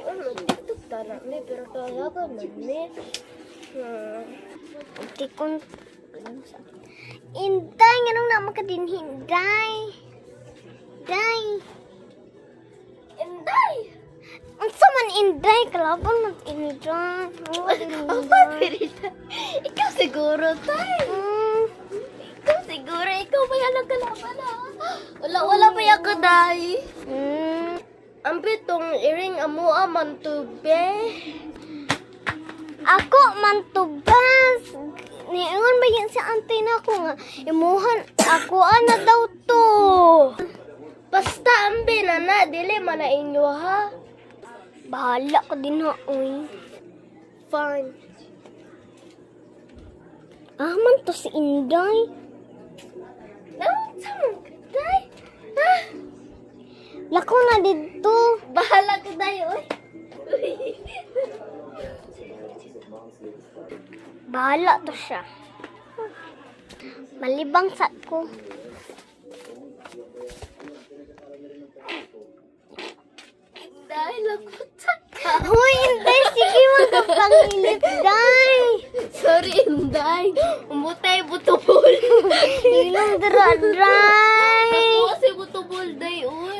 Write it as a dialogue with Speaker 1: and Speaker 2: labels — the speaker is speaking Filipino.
Speaker 1: TikTok tara ni pero talaga man ni. Tikon. Inday nganong na makadinhin day. Day. Inday. Unsa man inday kalaban man inday. Ikaw siguro tay. Ikaw siguro ikaw ba yan ang kalaban ha? Wala pa yan ka day. Ang bitong iring amo man tube. Ako man tubas. Niingon ba yan si auntie na ako nga. Imuhan ako na daw to. Basta ambi na na. Dili man na inyo ha. Bahala ko din ha. Uy. Fine. Man to si Inday. Saan ka day? Lako na dito. Bahala ka day. Uy. Bahala to siya. Malibang sa ko. Inday, lakutan ka. Hoy, Inday, sige magpangilip, Day. Sorry, Inday. Umutay, butubol. Ilang dara, Day. Ako kasi butubol, Day, uy.